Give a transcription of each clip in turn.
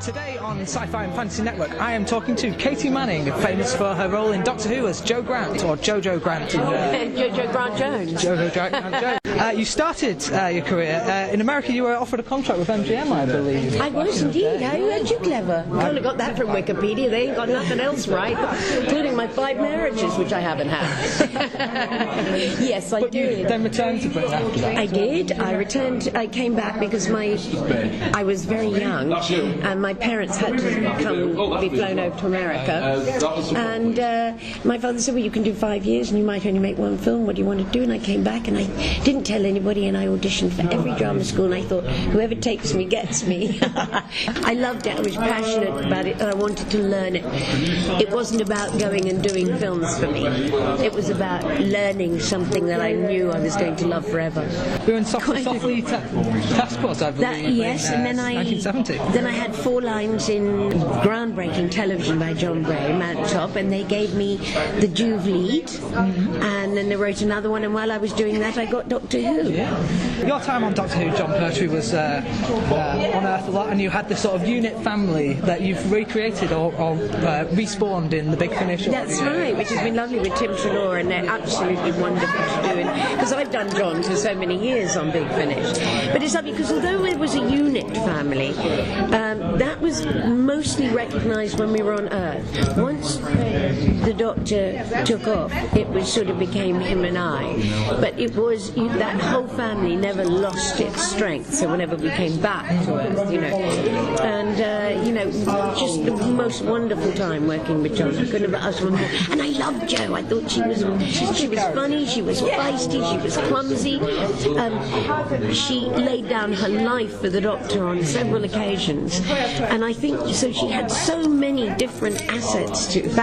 Today on Sci-Fi and Fantasy Network, I am talking to Katy Manning, famous for her role in Doctor Who as Jo Grant, or Jojo Grant. Jojo Grant Jones. Jojo Grant Jones. You started your career in America. You were offered a contract with MGM, I believe. I was indeed. How aren't you clever? I only got that from Wikipedia. They ain't got nothing else right, including my 5 marriages, which I haven't had. Yes, I did. You then returned to Britain after that. I did. I returned. I came back because I was very young, and my parents had to be flown over to America. And my father said, well, you can do 5 years and you might only make 1 film. What do you want to do? And I came back and I didn't tell anybody, and I auditioned for every drama school, and I thought, whoever takes me gets me. I loved it. I was passionate about it, and I wanted to learn it. It wasn't about going and doing films for me. It was about learning something that I knew I was going to love forever. We were in Softly Task Force, I believe. Yes, and then 1970. Then I had 4 lines in groundbreaking television by John Gray, Mountaintop, and they gave me the Juve lead, and then they wrote another one, and while I was doing that I got Doctor Who. Yeah. Your time on Doctor Who, John Pertwee, was on Earth a lot, and you had this sort of unit family that you've recreated or respawned in The Big Finish. That's right, which has been lovely with Tim Treloar, and they're absolutely wonderful to do, because I've done John for so many years on Big Finish. But it's lovely because although it was a unit family, that was mostly recognised when we were on Earth. Once the Doctor took off, it was sort of became him and I. But it was, that whole family never lost its strength. So whenever we came back to Earth, and just the most wonderful time working with John. I couldn't have asked for more. And I loved Jo. I thought she was funny, she was feisty, she was clumsy. She laid down her life for the Doctor on several occasions, and I think so. She had so many different facets to her,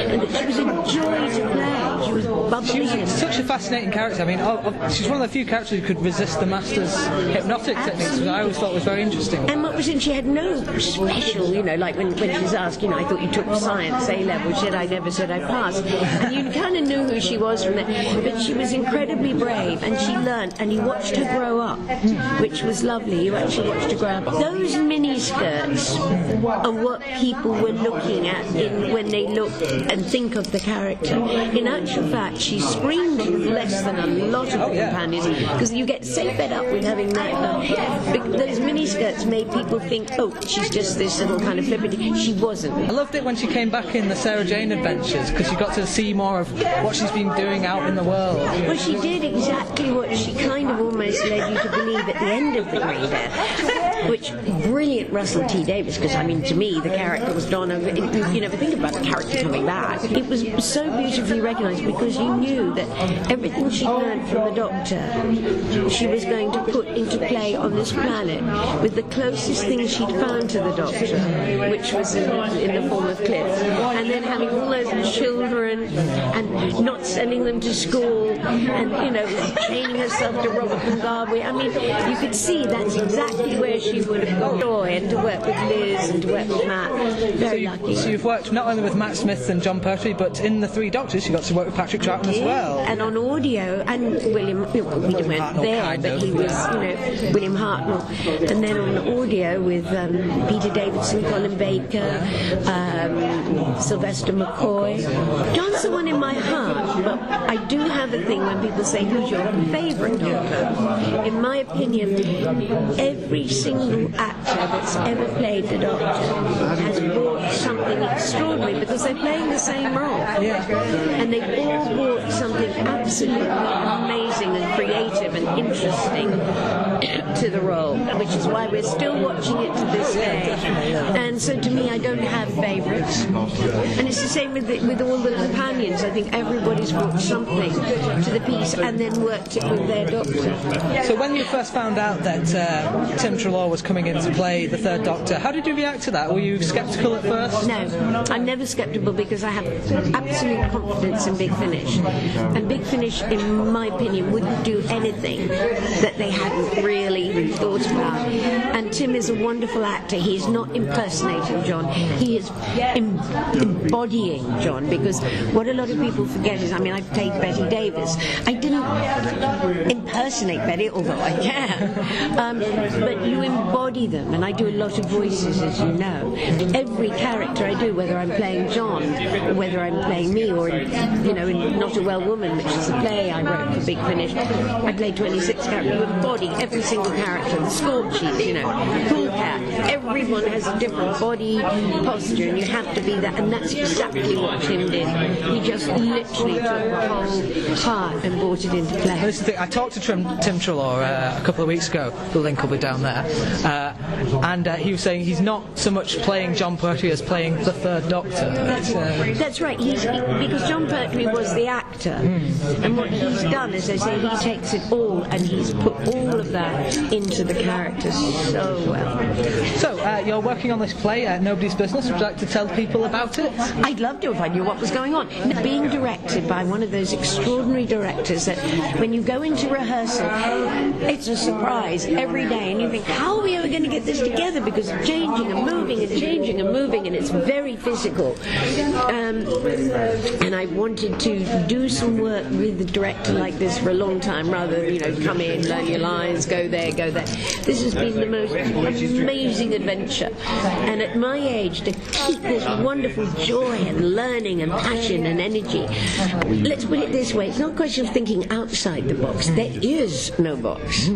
and she was a joy to play. She was bubbly. She was such a fascinating character. I mean, she's one of the few characters who could resist the Master's hypnotic techniques, which I always thought was very interesting. And what was it? She had no special, like when she was asked, I thought you took science A-level. She said, I never said I passed. And you kind of knew who she was from that. But she was incredibly brave, and she learned, and you watched her grow up, which was lovely. You actually watched her grow up. Those miniskirts are what people were looking at when they look and think of the character. In actual fact, she screamed less than a lot of the companions, because you get so fed up with having that. Those miniskirts made people think, oh, she's just this little kind of flippity. She wasn't. I loved it when she came back in the Sarah Jane Adventures, because you got to see more of what she's been doing out in the world. Well, she did exactly what she kind of almost led you to believe at the end of the reader, which brilliant Russell T Davies, because to me the character was Donna. You never think about the character coming back. It was so beautifully recognised, because you knew that everything she learned from the Doctor she was going to put into play on this planet with the closest thing she'd found to the Doctor, which was in the form of Cliff, and then having all those children and not sending them to school, and training herself to Robert Mugabe. You could see that's exactly where she would have got joy, and to work with Liz and to work with Matt. Very lucky. So you've worked not only with Matt Smith and John Pertwee, but in the 3 Doctors you got to work with Patrick Troughton as well. And on audio, and William weren't there, but he was, William Hartnell. And then on audio with Peter Davidson, Colin Baker, Sylvester McCoy. John's the one in my heart, but I do have a thing when people say, who's your favourite Doctor? In my opinion, every single actor that's ever played the Doctor has brought something extraordinary, because they're playing the same role. And they've all brought something absolutely amazing and creative and interesting to the role, which is why we're still watching it to this day. And so to me, I don't have favourites. And it's the same with all the companions. I think everybody's brought something to the piece and then worked it with their Doctor. So when you first found out that Tim Treloar was coming in to play the 3rd Doctor, how did you react to that? Were you sceptical at first? No, I'm never sceptical, because I have absolute confidence in Big Finish. And Big Finish, in my opinion, wouldn't do anything that they hadn't really thought about. And Tim is a wonderful actor. He's not impersonating John. He is embodying John, because what a lot of people forget is, mean, I played Betty Davis. I didn't impersonate Betty, although I can, but you embody them, and I do a lot of voices, as you know. Every character I do, whether I'm playing John, or whether I'm playing me, or in Not a Well Woman, which is a play I wrote for Big Finish, I played 26 characters. You embody every single character. The Scorchies, Cool Cat. Everyone has a different body posture, and you have to be that, and that's exactly what Tim did. He just literally took the whole part and brought it into play. This is the thing. I talked to Tim Treloar a couple of weeks ago. The link will be down there, and he was saying he's not so much playing John Pertwee as playing the Third Doctor. That's right. Because John Pertwee was the actor, and what he's done, as I say, he takes it all and he's put all of that into the character so well. So you're working on this play, Nobody's Business. Would you like to tell people about it? I'd love to if I knew what was going on. Being directed by one of those extraordinary directors that when you go into rehearsal, it's a surprise every day, and you think, how are we ever going to get this together? Because it's changing and moving and changing and moving, and it's very physical. And I wanted to do some work with the director like this for a long time, rather than, come in, learn your lines, go there, go there. This has been the most amazing adventure. And at my age, to keep this wonderful joy and learning and passion and energy, let's put it this way, it's not a question of thinking outside the box. There is no box,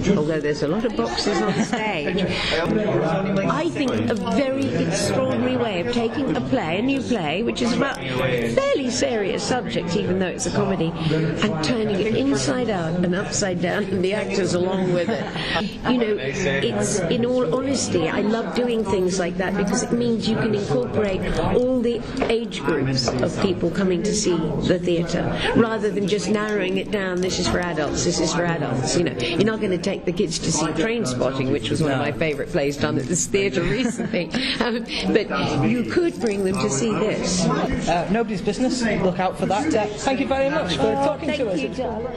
although there's a lot of boxes on stage. I think a very extraordinary way of taking a new play, which is about fairly serious subjects, even though it's a comedy, and turning it inside out and upside down, and the actors along with it. It's, in all honesty, I love doing things like that because it means you can incorporate all the age groups of people coming to see the theatre, rather than just narrowing it down, this is for adults, this is for adults. You're not going to take the kids to see Train Spotting, which was one of my favourite plays done at this theatre recently, but you could bring them to see this. Nobody's Business, look out for that. Thank you very much for talking to us. Thank you, darling.